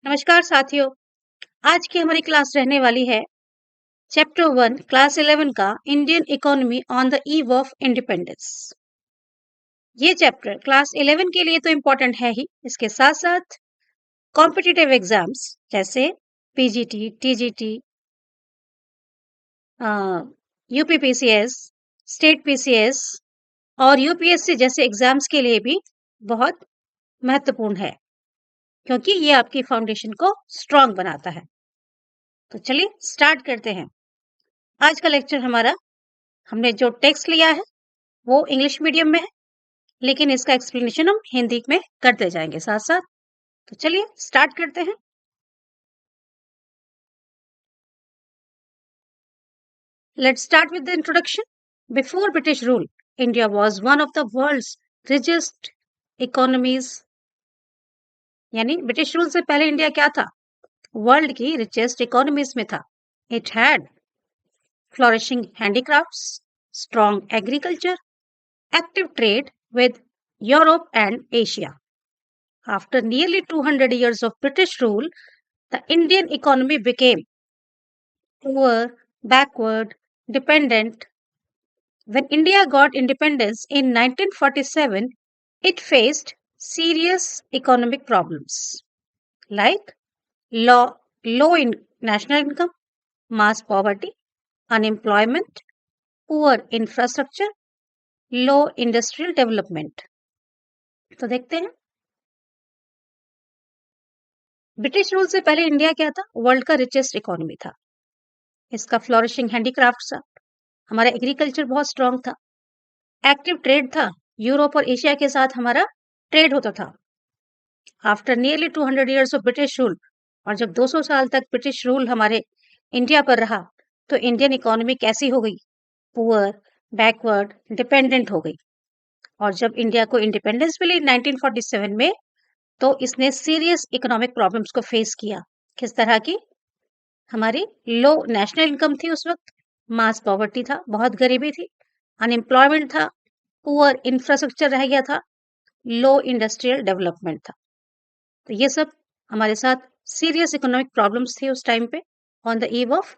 नमस्कार साथियों। आज की हमारी क्लास रहने वाली है चैप्टर 1 क्लास 11 का Indian economy on the eve of independence. ये चैप्टर क्लास 11 के लिए तो इम्पोर्टेंट है ही, इसके साथ साथ कॉम्पिटिटिव एग्जाम्स जैसे PGT, TGT, UPPCS, state PCS और यूपीएससी जैसे एग्जाम्स के लिए भी बहुत महत्वपूर्ण है, क्योंकि ये आपकी फाउंडेशन को स्ट्रांग बनाता है। तो चलिए स्टार्ट करते हैं। आज का लेक्चर हमारा, हमने जो टेक्स्ट लिया है वो इंग्लिश मीडियम में है, लेकिन इसका एक्सप्लेनेशन हम हिंदी में करते जाएंगे साथ साथ। तो चलिए स्टार्ट करते हैं। Let's start with the introduction. Before British rule, India was one of the world's richest economies. यानी ब्रिटिश रूल से पहले इंडिया क्या था? वर्ल्ड की रिचेस्ट इकोनॉमीज में था। It had flourishing handicrafts, strong agriculture, active trade with Europe and Asia. After nearly 200 years of British rule, the Indian economy became poor, backward, dependent. When India got independence in 1947, it faced serious economic problems like low national income, mass poverty, unemployment, poor infrastructure, low industrial development. तो देखते हैं, British rule से पहले India क्या था? World का richest economy था। इसका फ्लोरिशिंग हैंडीक्राफ्ट था, हमारा एग्रीकल्चर बहुत स्ट्रांग था, एक्टिव ट्रेड था, यूरोप और एशिया के साथ हमारा ट्रेड होता था। After nearly 200 years of British rule, और जब 200 साल तक ब्रिटिश रूल हमारे इंडिया पर रहा, तो इंडियन इकोनॉमी कैसी हो गई? पुअर, बैकवर्ड, डिपेंडेंट हो गई। और जब इंडिया को इंडिपेंडेंस मिली 1947 में, तो इसने सीरियस इकोनॉमिक प्रॉब्लम्स को फेस किया। किस तरह की? हमारी लो नेशनल इनकम थी उस वक्त, मास पॉवर्टी था, बहुत गरीबी थी, अनएम्प्लॉयमेंट था, पुअर इंफ्रास्ट्रक्चर रह गया था, लो इंडस्ट्रियल डेवलपमेंट था। तो ये सब हमारे साथ सीरियस इकोनॉमिक प्रॉब्लम्स थी उस टाइम पे on the eve of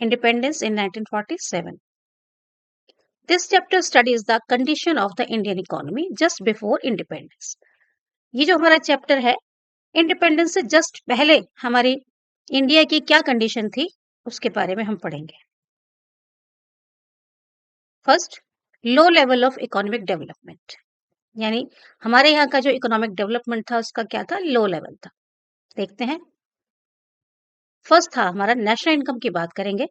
independence in 1947. This chapter studies the condition of the Indian economy just before independence. ये जो हमारा चैप्टर है, इंडिपेंडेंस से जस्ट पहले हमारी इंडिया की क्या कंडीशन थी उसके बारे में हम पढ़ेंगे। First, low level of economic development, यानी हमारे यहाँ का जो इकोनॉमिक डेवलपमेंट था उसका क्या था? लो लेवल था। देखते हैं। फर्स्ट था हमारा नेशनल इनकम की बात करेंगे।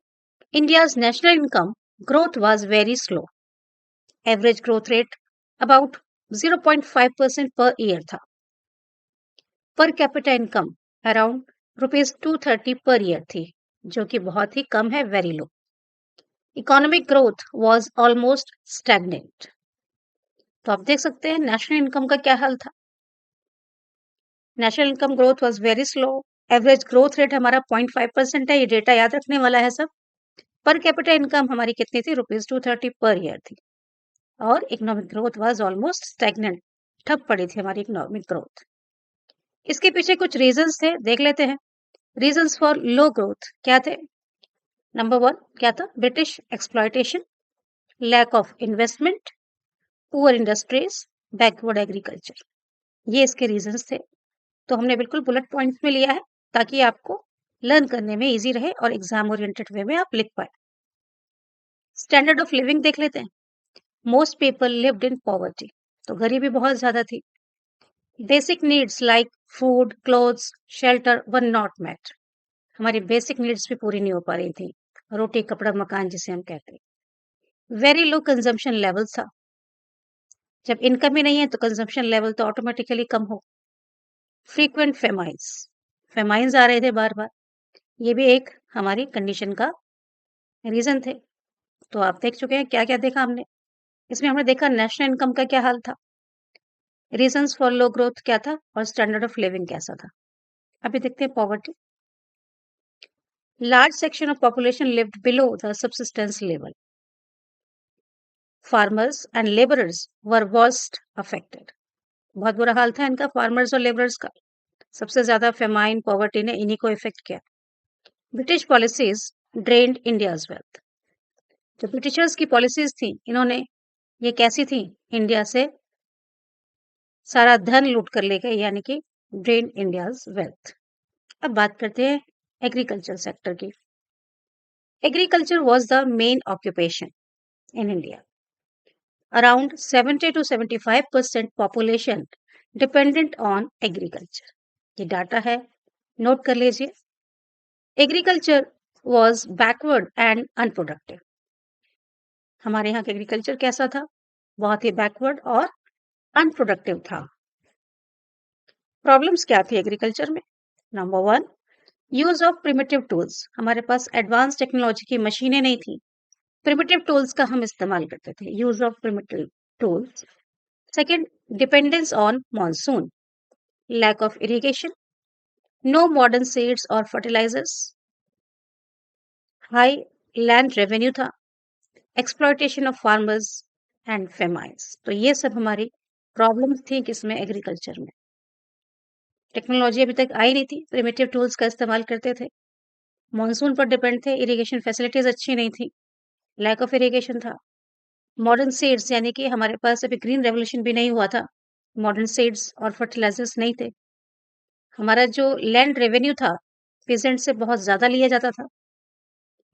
India's national income growth was very slow. Average growth rate about 0.5% per year था। Per capita income around ₹230 per year थी, जो कि बहुत ही कम है, very low. Economic growth was almost stagnant. तो आप देख सकते हैं नेशनल इनकम का क्या हाल था। National income growth was very slow. Average growth rate हमारा 0.5% है, ये डेटा याद रखने वाला है सब। पर कैपिटा इनकम हमारी कितनी थी? ₹230 पर ईयर थी। और economic growth was almost stagnant, ठप पड़ी थी हमारी इकोनॉमिक ग्रोथ। इसके पीछे कुछ रीजंस थे, देख लेते हैं। रीजंस फॉर लो ग्रोथ क्या थे? नंबर 1 क्या था? British exploitation, lack of investment, poor industries, backward agriculture. ये इसके रीजंस थे। तो हमने बिल्कुल बुलेट पॉइंट्स में लिया है ताकि आपको लर्न करने में इजी रहे और एग्जाम ओरिएंटेड वे में आप लिख पाए। स्टैंडर्ड ऑफ लिविंग देख लेते हैं। Most people lived in poverty, तो गरीबी बहुत ज्यादा थी। Basic needs like food, clothes, shelter were not met. हमारी बेसिक नीड्स भी पूरी नहीं हो पा रही थी, रोटी कपड़ा मकान जिसे हम कहते हैं। वेरी लो कंजम्पशन लेवल था। जब इनकम ही नहीं है तो कंजम्पशन लेवल तो ऑटोमेटिकली कम हो। फ्रीक्वेंट फेमाइंस, फेमाइंस आ रहे थे बार बार, ये भी एक हमारी कंडीशन का रीजन थे। तो आप देख चुके हैं क्या क्या देखा हमने इसमें। हमने देखा नेशनल इनकम का क्या हाल था, रीजंस फॉर लो ग्रोथ क्या था, और स्टैंडर्ड ऑफ लिविंग कैसा था। अभी देखते हैं poverty. Large section of population lived below the subsistence level. Farmers and labourers were worst affected. बहुत बुरा हाल था इनका, फार्मर्स और लेबरर्स का। सबसे ज्यादा फेमाइन पॉवर्टी ने इन्हीं को इफेक्ट किया। British policies drained India's wealth. जो ब्रिटिशर्स की पॉलिसीज थी, इन्होंने ये कैसी थी, इंडिया से सारा धन लूट कर ले गए, यानी कि ड्रेन इंडियाज वेल्थ। अब बात करते हैं एग्रीकल्चर सेक्टर की। Agriculture was the main occupation in India. Around 70 to 75% population dependent on agriculture. ये डाटा है, नोट कर लीजिए। Agriculture was backward and unproductive. हमारे यहाँ का एग्रीकल्चर कैसा था? बहुत ही बैकवर्ड और अनप्रोडक्टिव था। प्रॉब्लम्स क्या थी एग्रीकल्चर में? Number 1, use of primitive tools. हमारे पास एडवांस टेक्नोलॉजी की मशीनें नहीं थी, प्रिमिटिव टूल्स का हम इस्तेमाल करते थे, use of primitive tools. Second, dependence on monsoon, lack of irrigation, no modern seeds और फर्टिलाइजर्स, हाई लैंड रेवेन्यू था, exploitation of farmers and famines. तो ये सब हमारी प्रॉब्लम्स थी किसमें? एग्रीकल्चर में। टेक्नोलॉजी अभी तक आई नहीं थी, प्रिमिटिव टूल्स का इस्तेमाल करते थे, मॉनसून पर डिपेंड थे, इरिगेशन फैसिलिटीज अच्छी नहीं थी, लैक ऑफ इरिगेशन था, मॉडर्न सीड्स यानी कि हमारे पास अभी ग्रीन रेवोल्यूशन भी नहीं हुआ था, मॉडर्न सीड्स और फर्टिलाइजर्स नहीं थे, हमारा जो लैंड रेवेन्यू था पीजेंट से बहुत ज्यादा लिया जाता था,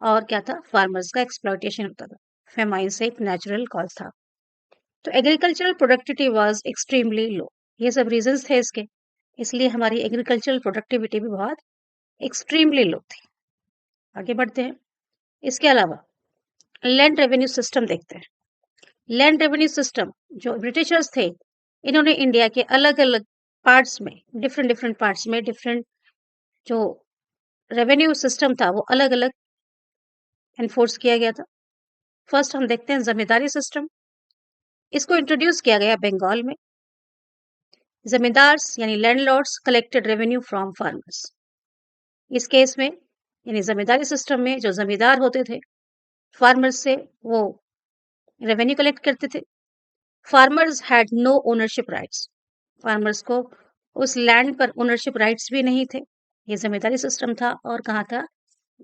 और क्या था? फार्मर्स का एक्सप्लॉयटेशन होता था। फेमाइन से एक नेचुरल कॉज था। तो agricultural productivity was extremely low. ये सब रीजंस थे इसके, इसलिए हमारी एग्रीकल्चरल प्रोडक्टिविटी भी बहुत एक्सट्रीमली लो थी। आगे बढ़ते हैं। इसके अलावा लैंड रेवेन्यू सिस्टम देखते हैं। लैंड रेवेन्यू सिस्टम, जो ब्रिटिशर्स थे, इन्होंने इंडिया के अलग अलग पार्ट्स में, डिफरेंट डिफरेंट पार्ट्स में डिफरेंट जो रेवेन्यू सिस्टम था वो अलग अलग एनफोर्स किया गया था। फर्स्ट हम देखते हैं जमींदारी सिस्टम। इसको इंट्रोड्यूस किया गया बंगाल में। जमींदार्स यानी landlords collected revenue from farmers. इस केस में यानी जमींदारी सिस्टम में जो जमींदार होते थे, फार्मर्स से वो रेवेन्यू कलेक्ट करते थे। Farmers had no ownership rights. Farmers को उस लैंड पर ओनरशिप राइट्स भी नहीं थे। ये जमींदारी सिस्टम था। और कहाँ था?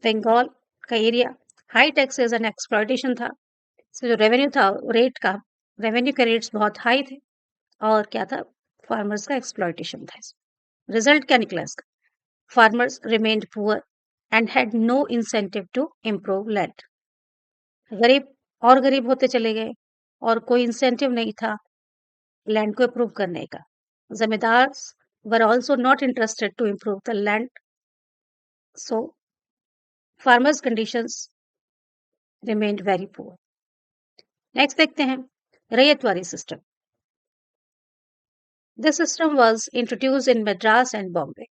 बंगाल का area. High taxes and exploitation था। इसमें जो रेवेन्यू था, रेट का, रेवेन्यू के रेट्स बहुत हाई थे। और क्या था? फार्मर्स का एक्सप्लॉयटेशन था। रिजल्ट क्या निकला इसका? Farmers remained poor and had no incentive to improve land. गरीब और गरीब होते चले गए और कोई इंसेंटिव नहीं था लैंड को इम्प्रूव करने का। Zamindars were also not interested to improve the land, so farmers conditions remained very poor. Next देखते हैं ryotwari system. This system was introduced in Madras and Bombay.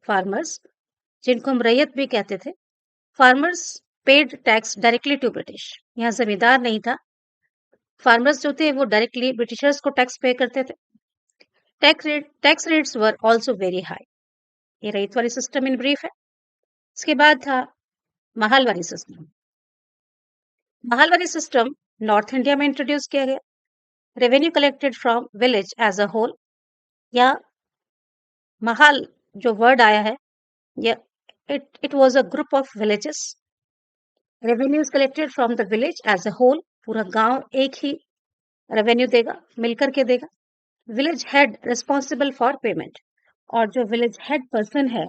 Farmers, जिनको हम रैयत भी कहते थे, farmers paid tax directly to British. यहाँ जमींदार नहीं था, फार्मर्स जो थे वो डायरेक्टली ब्रिटिशर्स को टैक्स पे करते थे। Tax rates were also very high. ये रैयतवाड़ी सिस्टम इन ब्रीफ है। इसके बाद था Mahalwari system. Mahalwari system north India में इंट्रोड्यूस किया गया। Revenue collected from village as a whole, या महाल जो वर्ड आया है, या it was a group of villages. Revenues collected from the village as a whole, पूरा गांव एक ही रेवेन्यू देगा, मिलकर के देगा। Village head responsible for payment, और जो विलेज हेड पर्सन है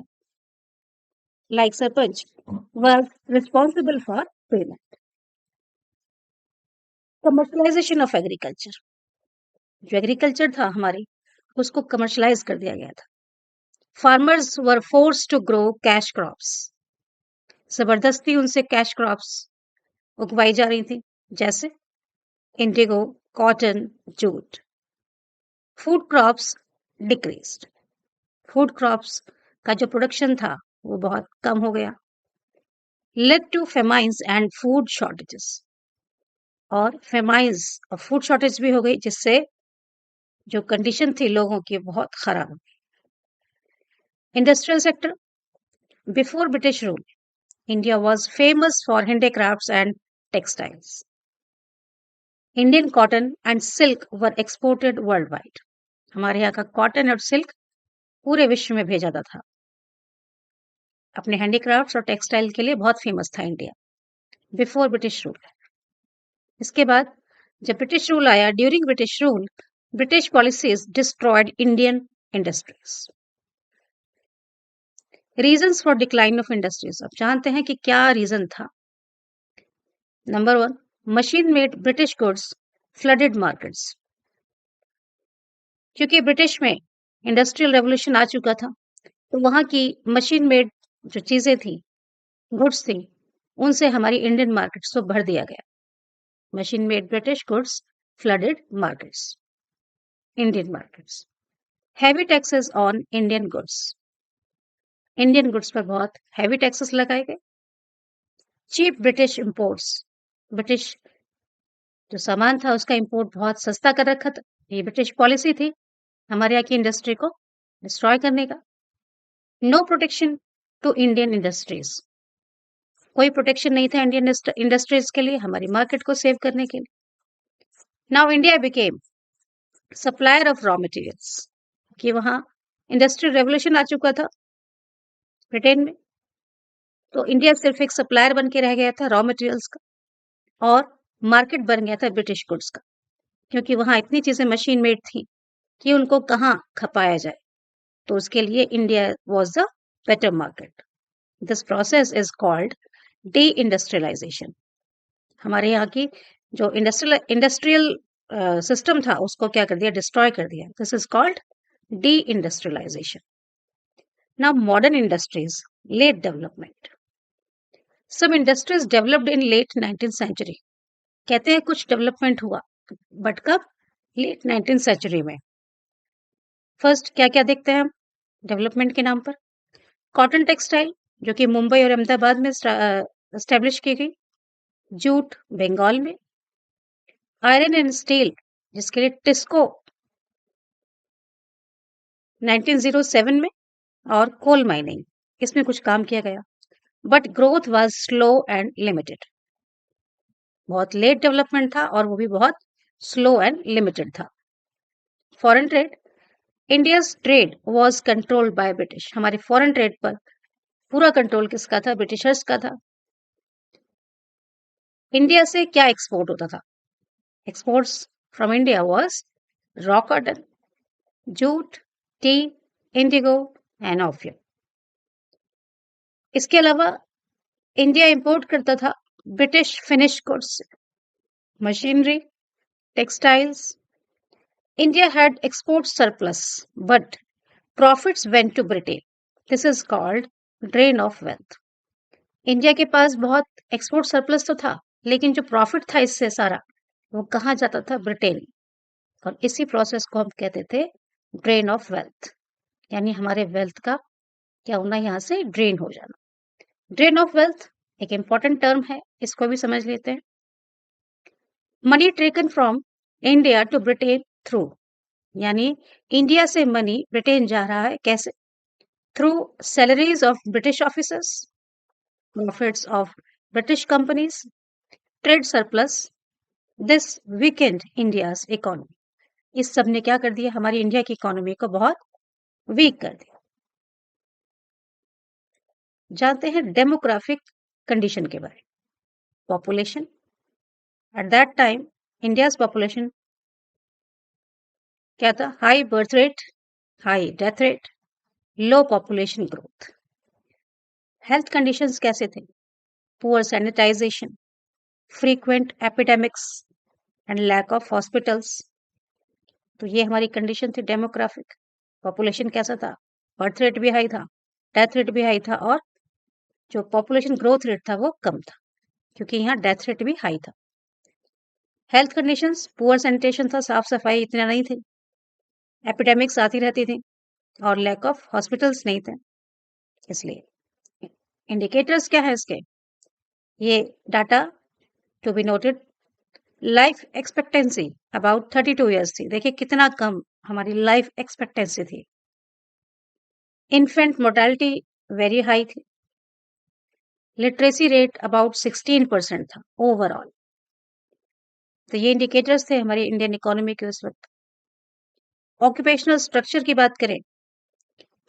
like sarpanch was responsible for payment. Commercialization of agriculture, जो एग्रीकल्चर था हमारी, उसको कमर्शलाइज कर दिया गया था। Farmers were force to grow cash crops. जबरदस्ती उनसे कैश क्रॉप्स उगवाई जा रही थी, जैसे indigo, cotton, jute. Food crops decreased. Food crops का जो प्रोडक्शन था वो बहुत कम हो गया। Led to famines and food shortages, और फेमाइंस और फूड शॉर्टेज भी हो गई, जिससे जो कंडीशन थी लोगों की बहुत खराब हो गई। Industrial sector, before British rule India was famous for handicrafts and textiles. Indian cotton and silk were exported world wide. हमारे यहाँ का कॉटन और सिल्क पूरे विश्व में भेजा जाता था। अपने हैंडीक्राफ्ट्स और टेक्सटाइल के लिए बहुत फेमस था इंडिया बिफोर ब्रिटिश रूल। इसके बाद जब ब्रिटिश रूल आया, during British rule, British policies destroyed Indian industries. Reasons for decline of industries, अब जानते हैं कि क्या रीजन था। Number 1, machine made British goods flooded markets. क्योंकि ब्रिटिश में इंडस्ट्रियल रेवोल्यूशन आ चुका था, तो वहां की मशीन मेड जो चीजें थी, गुड्स थी, उनसे हमारी इंडियन मार्केट्स को भर दिया गया। Machine made British goods flooded markets, Indian markets. Heavy taxes on Indian goods, Indian goods पर बहुत हैवी टैक्सेस लगाए गए। चीप ब्रिटिश इंपोर्ट्स, ब्रिटिश जो सामान था उसका इंपोर्ट बहुत सस्ता कर रखा था। ये ब्रिटिश पॉलिसी थी हमारे यहाँ की इंडस्ट्री को डिस्ट्रॉय करने का। No protection to Indian industries, कोई प्रोटेक्शन नहीं था इंडियन इंडस्ट्रीज के लिए, हमारी मार्केट को सेव करने के लिए। Now India became supplier of raw materials, कि वहां इंडस्ट्रियल रेवोल्यूशन आ चुका था ब्रिटेन में, तो इंडिया सिर्फ एक सप्लायर बन के रह गया था रॉ मटेरियल्स का, और मार्केट बन गया था ब्रिटिश गुड्स का, क्योंकि वहां इतनी चीजें मशीन मेड थी कि उनको कहाँ खपाया जाए, तो उसके लिए India was the better market. This process is called deindustrialization. हमारे यहाँ की जो इंडस्ट्रियल सिस्टम था उसको क्या कर दिया, डिस्ट्रॉय कर दिया। This is called deindustrialization. Now modern industries, late development. Some industries developed in late 19th century. कहते हैं कुछ डेवलपमेंट हुआ, बट कब, लेट 19th सेंचुरी में। फर्स्ट क्या क्या देखते हैं हम डेवलपमेंट के नाम पर। कॉटन टेक्सटाइल, जो कि मुंबई और अहमदाबाद में एस्टेब्लिश की गई। जूट, बंगाल में। आयरन एंड स्टील, जिसके लिए टिस्को 1907 में, और कोल माइनिंग, इसमें कुछ काम किया गया, but growth was slow and limited. बहुत लेट डेवलपमेंट था और वो भी बहुत स्लो एंड लिमिटेड था। Foreign trade, India's trade was controlled by British. हमारे फॉरेन ट्रेड पर पूरा कंट्रोल किसका था, ब्रिटिशर्स का था। इंडिया से क्या एक्सपोर्ट होता था, exports from India was raw cotton, jute, tea, indigo and opium. इसके अलावा इंडिया इंपोर्ट करता था British finish goods, machinery, textiles. India had export surplus but profits went to Britain. This is called drain of wealth. India के पास बहुत export surplus तो था, लेकिन जो प्रॉफिट था इससे सारा, वो कहाँ जाता था, ब्रिटेन। और इसी प्रोसेस को हम कहते थे ड्रेन ऑफ वेल्थ, यानी हमारे वेल्थ का क्या होना, यहाँ से ड्रेन हो जाना। ड्रेन ऑफ वेल्थ एक इंपॉर्टेंट टर्म है, इसको भी समझ लेते हैं। Money taken from India to Britain through, यानी इंडिया से मनी ब्रिटेन जा रहा है कैसे, through salaries of British officers, profits of British companies, trade surplus. This weakened India's economy. इस सब ने क्या कर दिया, हमारी इंडिया की इकोनॉमी को बहुत वीक कर दिया। जानते हैं डेमोग्राफिक कंडीशन के बारे में। Population, at that time India's population क्या था, high birth rate, high death rate, low population growth. Health conditions कैसे थे, poor sanitization, frequent epidemics and lack of hospitals. तो ये हमारी कंडीशन थी डेमोग्राफिक। पॉपुलेशन कैसा था, बर्थ रेट भी हाई था, डेथ रेट भी हाई था, और जो पॉपुलेशन ग्रोथ रेट था वो कम था, क्योंकि यहाँ डेथ रेट भी हाई था। हेल्थ कंडीशंस, पुअर सैनिटेशन था, साफ सफाई इतना नहीं थी, एपिडेमिक्स आती रहती थी, और लैक ऑफ हॉस्पिटल्स नहीं थे। इसलिए इंडिकेटर्स क्या है इसके, ये data to be noted. Life expectancy about 32 years थी, देखिए कितना कम हमारी लाइफ एक्सपेक्टेंसी थी। इन्फेंट मोर्टेलिटी वेरी हाई थी। लिटरेसी रेट अबाउट 16% था ओवरऑल। तो ये इंडिकेटर्स थे हमारी इंडियन इकोनॉमी के उस वक्त। ऑक्यूपेशनल स्ट्रक्चर की बात करें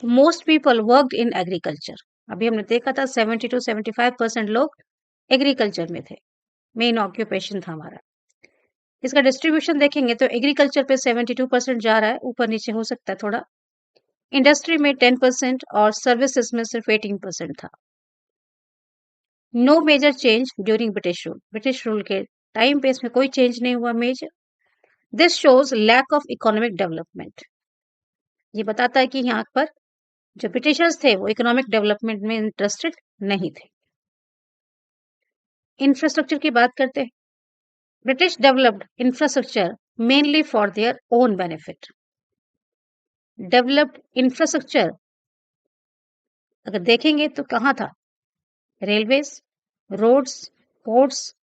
most people worked in agriculture. अभी हमने देखा था 70 to 75% लोग एग्रीकल्चर में थे, मेन ऑक्यूपेशन था हमारा। इसका डिस्ट्रीब्यूशन देखेंगे तो एग्रीकल्चर पे 72% जा रहा है, ऊपर नीचे हो सकता है थोड़ा। इंडस्ट्री में 10% और सर्विसेज में सिर्फ 18% था। No major change during British rule के टाइम पे इसमें कोई चेंज नहीं हुआ major. This shows lack of economic development. ये बताता है कि यहाँ पर जो ब्रिटिशर्स थे वो इकोनॉमिक डेवलपमेंट में इंटरेस्टेड नहीं थे। इंफ्रास्ट्रक्चर की बात करते हैं। British developed infrastructure mainly for their own benefit. Developed infrastructure अगर देखेंगे तो कहाँ था? Railways, roads, ports,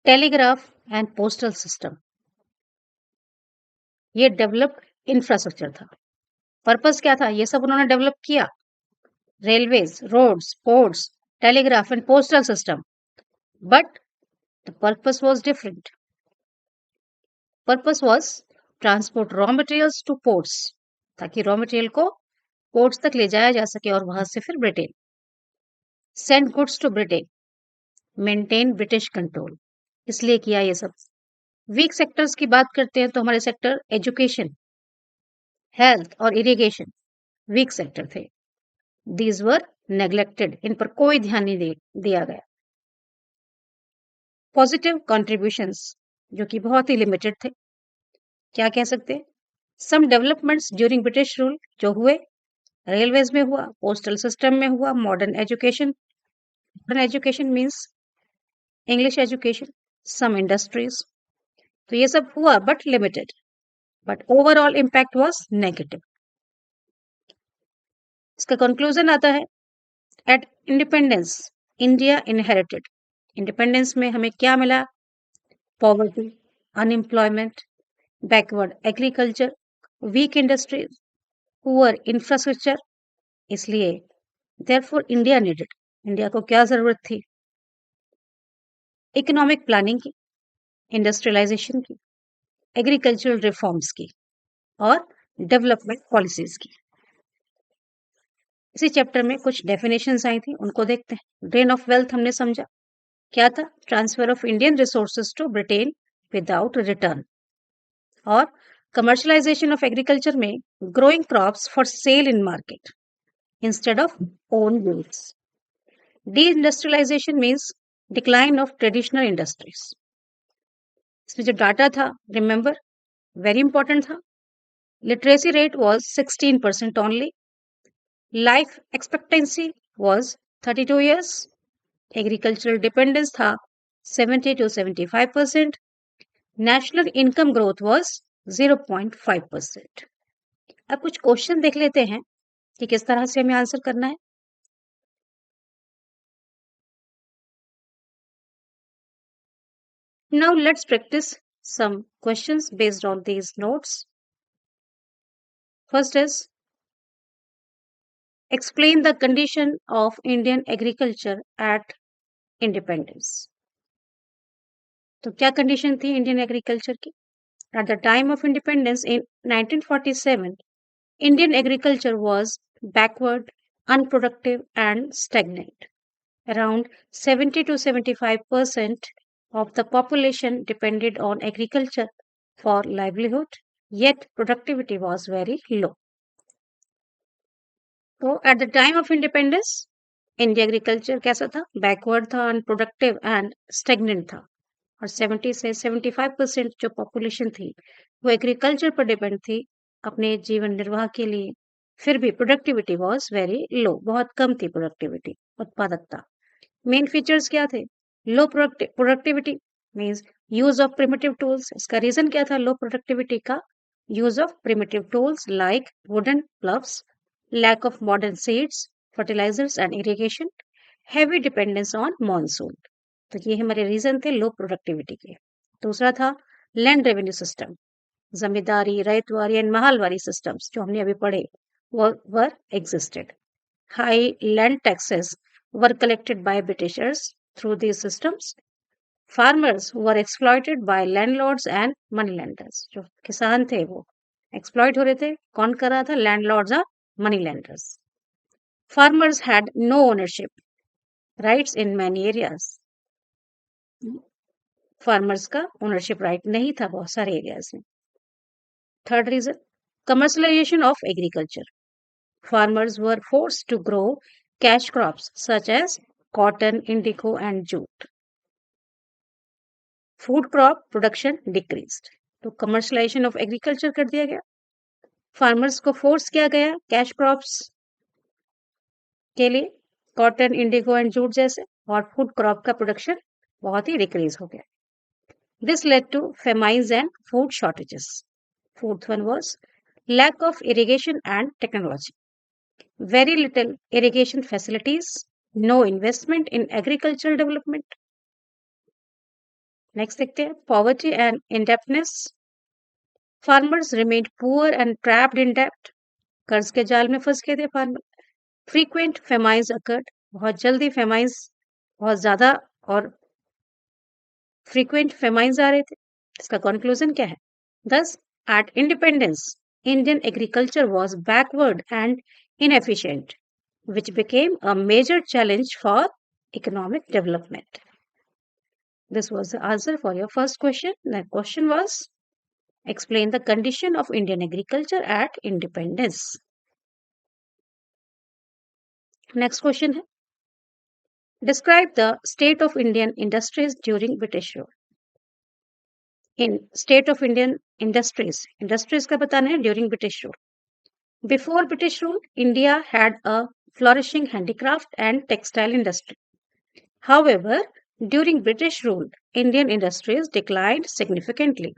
telegraph and postal system. ये डेवलप्ड इंफ्रास्ट्रक्चर था। पर्पस क्या था? ये सब उन्होंने डेवलप किया, railways, roads, ports, telegraph and postal system, but the purpose was different. Purpose was transport raw materials to ports, ताकि रॉ मटेरियल को पोर्ट्स तक ले जाया जा सके और वहां से फिर Britain. Send goods to Britain, maintain British control, इसलिए किया ये सब। वीक सेक्टर्स की बात करते हैं तो हमारे सेक्टर एजुकेशन, हेल्थ और इरिगेशन वीक सेक्टर थे। दीज वर नेग्लेक्टेड, इन पर कोई ध्यान नहीं दिया गया। पॉजिटिव कॉन्ट्रीब्यूशंस जो कि बहुत ही लिमिटेड थे। क्या कह सकते हैं? Some developments during British rule जो हुए, रेलवेज में हुआ, पोस्टल सिस्टम में हुआ, modern education means English education, some industries, तो ये सब हुआ but limited, but overall impact was negative. इसका कंक्लूजन आता है, at independence India inherited. Independence में हमें क्या मिला? Poverty, unemployment, backward agriculture, weak industries, poor infrastructure. इसलिए देयरफॉर इंडिया नीडेड, इंडिया को क्या जरूरत थी? इकोनॉमिक प्लानिंग की, इंडस्ट्रियलाइजेशन की, एग्रीकल्चरल रिफॉर्म्स की और डेवलपमेंट पॉलिसीज की। इसी चैप्टर में कुछ डेफिनेशंस आई थी, उनको देखते हैं। ड्रेन ऑफ वेल्थ हमने समझा, क्या था? Transfer of Indian resources to Britain without return. और कमर्शलाइजेशन ऑफ एग्रीकल्चर में growing crops for sale in market instead of own use. Deindustrialization means decline of traditional industries. इसमें जो data था, remember, very important था। Literacy rate was 16% only. Life expectancy was 32 years। Agricultural dependence था 70 to 75%। National income growth was 0.5%। अब कुछ question देख लेते हैं कि किस तरह से हमें आंसर करना है। Now let's practice some questions based on these notes. First is, explain the condition of Indian agriculture at independence. तो क्या कंडीशन थी इंडियन एग्रीकल्चर की? At the time of independence in 1947, Indian agriculture was backward, unproductive and stagnant. Around 70 to 75% of the population depended on agriculture for livelihood, yet productivity was very low. तो at the time of independence India agriculture कैसा था? Backward था, unproductive and stagnant था। और 70 से 75% जो population थी वो एग्रीकल्चर पर डिपेंड थी अपने जीवन निर्वाह के लिए। फिर भी प्रोडक्टिविटी वॉज वेरी लो, बहुत कम थी प्रोडक्टिविटी, उत्पादकता। मेन फीचर्स क्या थे? लो productivity means use of primitive tools. इसका रीजन क्या था लो प्रोडक्टिविटी का? Use of primitive tools like wooden प्लव्स, lack of modern seeds, fertilizers and irrigation, heavy dependence on monsoon। तो ये हमारे रीजन थे लो प्रोडक्टिविटी के। दूसरा था land revenue system, zamindari, ryotwari and mahalwari systems जो हमने अभी पढ़े वो were existed. High land taxes were collected by Britishers through these systems। Farmers were exploited by landlords and money lenders. जो किसान थे वो एक्सप्लॉइट हो रहे थे, कौन कर रहा था? लैंडलॉर्ड्स और money lenders. Farmers had no ownership rights in many areas. Farmers का ओनरशिप राइट नहीं था बहुत सारे एरियाज में. Third reason, commercialization of agriculture. Farmers were forced to grow cash crops such as cotton, indigo, and jute. Food crop production decreased. तो commercialization of agriculture कर दिया गया. फार्मर्स को फोर्स किया गया कैश क्रॉप्स के लिए, कॉटन, इंडिगो एंड जूट जैसे, और फूड क्रॉप का प्रोडक्शन बहुत ही डिक्रीज हो गया. This led to famines and food shortages. Fourth one was lack of irrigation and technology. Very little irrigation facilities, no investment in agricultural development. Next देखते हैं poverty and indebtedness. Farmers remained poor and trapped in debt. कर्ज के जाल में फंस गए थे farmer. Frequent famines occurred. बहुत जल्दी famines, बहुत ज्यादा और frequent famines आ रहे थे. इसका conclusion क्या है? Thus, at independence, Indian agriculture was backward and inefficient, which became a major challenge for economic development. This was the answer for your first question. The question was, explain the condition of Indian agriculture at independence. Next question है, describe the state of Indian industries during British rule. In state of Indian industries का बताना है during British rule. Before British rule, India had a flourishing handicraft and textile industry. However, during British rule, Indian industries declined significantly.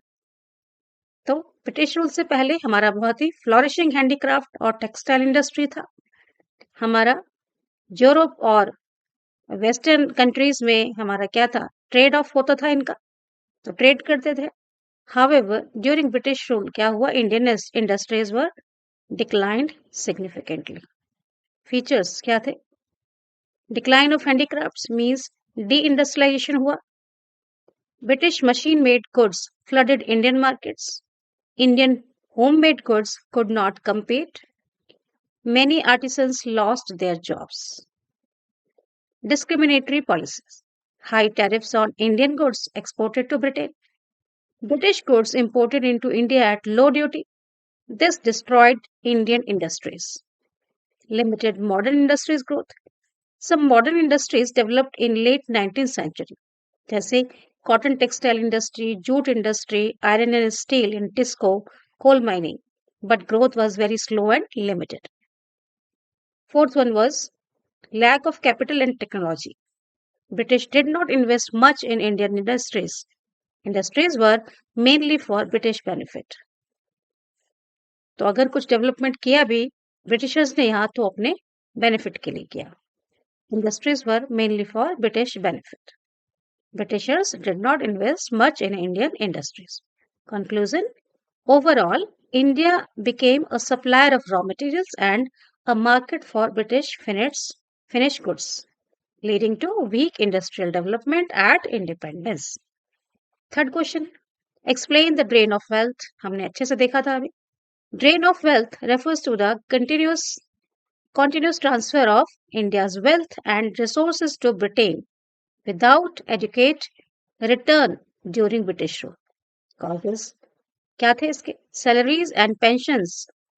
तो British rule से पहले हमारा बहुत ही flourishing handicraft और textile industry था. हमारा यूरोप और वेस्टर्न कंट्रीज में हमारा क्या था, ट्रेड ऑफ होता था इनका, तो ट्रेड करते थे. However, during British rule क्या हुआ, Indian industries were declined significantly. Features क्या थे? Decline of handicrafts means deindustrialization हुआ. British machine made goods flooded Indian markets. Indian homemade goods could not compete. Many artisans lost their jobs. Discriminatory policies. High tariffs on Indian goods exported to Britain. British goods imported into India at low duty. This destroyed Indian industries. Limited modern industries growth. Some modern industries developed in late 19th century. जैसे cotton textile industry, jute industry, iron and steel in Tisco, coal mining, but growth was very slow and limited. Fourth one was lack of capital and technology. British did not invest much in Indian industries. Industries were mainly for British benefit. तो अगर कुछ development किया भी Britishers ने यहाँ तो अपने benefit के लिए किया. Industries were mainly for British benefit. Britishers did not invest much in Indian industries. Conclusion, overall, India became a supplier of raw materials and a market for British finished goods, leading to weak industrial development at independence. Third question, explain the drain of wealth. हमने अच्छे से देखा था अभी. Drain of wealth refers to the continuous transfer of India's wealth and resources to Britain without adequate return during British rule. Causes क्या थे इसके? Salaries and pensions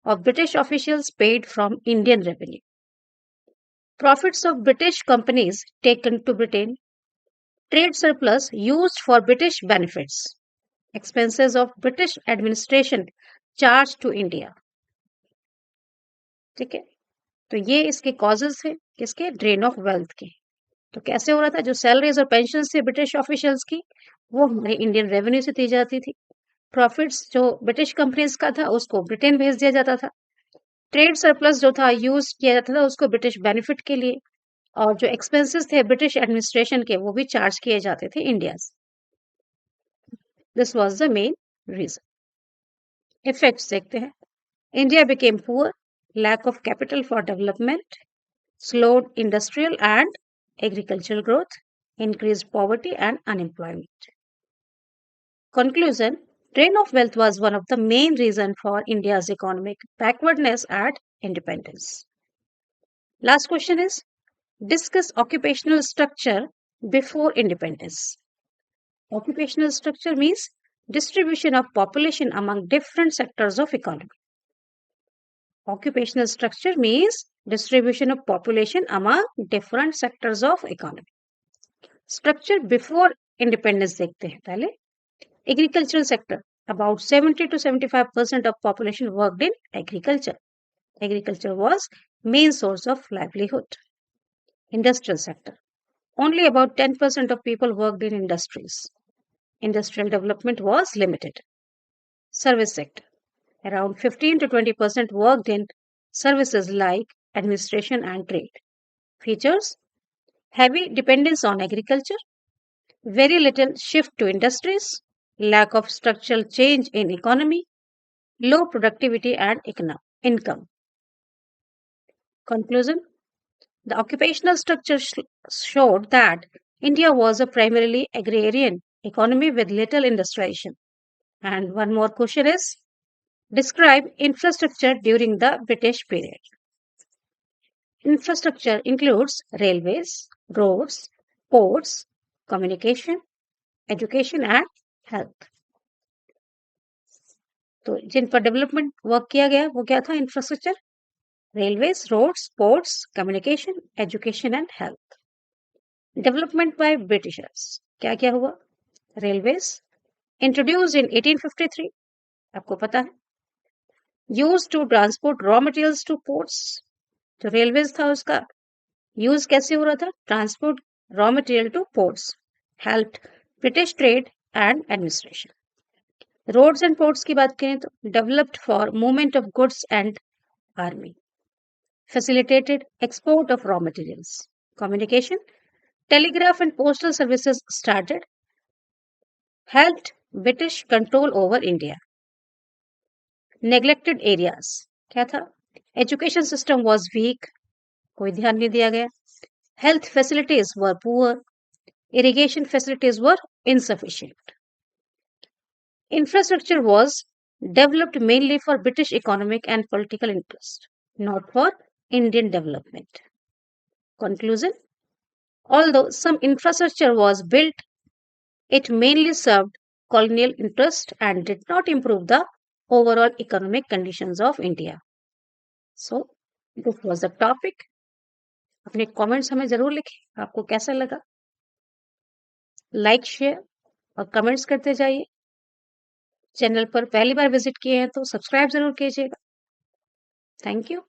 of British officials paid from Indian revenue. Profits of British companies taken to Britain. Trade surplus used for British benefits. Expenses of British administration charged to India. ठीक है, तो ये इसके causes थे किसके? Drain of wealth के. तो कैसे हो रहा था? जो सैलरीज और पेंशन थे ब्रिटिश ऑफिशियल्स की, वो हमारे इंडियन रेवेन्यू से दी जाती थी. प्रॉफिट्स जो ब्रिटिश कंपनीज का था उसको ब्रिटेन भेज दिया जाता था. ट्रेड सरप्लस जो था यूज किया जाता था उसको ब्रिटिश बेनिफिट के लिए, और जो एक्सपेंसेस थे ब्रिटिश एडमिनिस्ट्रेशन के वो भी चार्ज किए जाते थे इंडिया से. This was the main reason. Effects देखते हैं. India became poor, lack of capital for development, slowed industrial and agricultural growth, increased poverty and unemployment. Conclusion, drain of wealth was one of the main reasons for India's economic backwardness at independence. Last question is, discuss occupational structure before independence. Occupational structure means distribution of population among different sectors of economy. Occupational structure means distribution of population among different sectors of economy. Structure before independence देखते हैं पहले. Agricultural sector, about 70 to 75% of population worked in agriculture. Agriculture was main source of livelihood. Industrial sector, only about 10% of people worked in industries. Industrial development was limited. Service sector, around 15 to 20% worked in services like administration and trade. Features, heavy dependence on agriculture, very little shift to industries, lack of structural change in economy, low productivity and income. Conclusion, the occupational structure showed that India was a primarily agrarian economy with little industrialization. And one more question is, describe infrastructure during the British period. Infrastructure includes railways, roads, ports, communication, education and health. तो जिन पर development work किया गया वो क्या था? Infrastructure, railways, roads, ports, communication, education and health. Development by Britishers, क्या क्या हुआ? रेलवेज इंट्रोड्यूस्ड इन 1853, आपको पता है. Used to transport raw materials to ports, तो रेलवेज था उसका यूज कैसे हो रहा था? Transport raw material to ports. Helped British trade and administration. Roads and ports की बात करें तो developed for movement of goods and army. Facilitated export of raw materials. Communication, telegraph and postal services started. Helped British control over India. Neglected areas, क्या था? Education system was week, कोई ध्यान नहीं दिया गया. Health facilities were poor. Irrigation facilities were insufficient. Infrastructure was developed mainly for British economic and political interest, not for Indian development. Conclusion, although some infrastructure was built, it mainly served colonial interest and did not improve the overall economic conditions of India. So, this was the topic. अपने comments हमें जरूर लिखें, आपको कैसा लगा. Like, share और comments करते जाइए. चैनल पर पहली बार विजिट किए हैं तो सब्सक्राइब जरूर कीजिएगा. Thank you.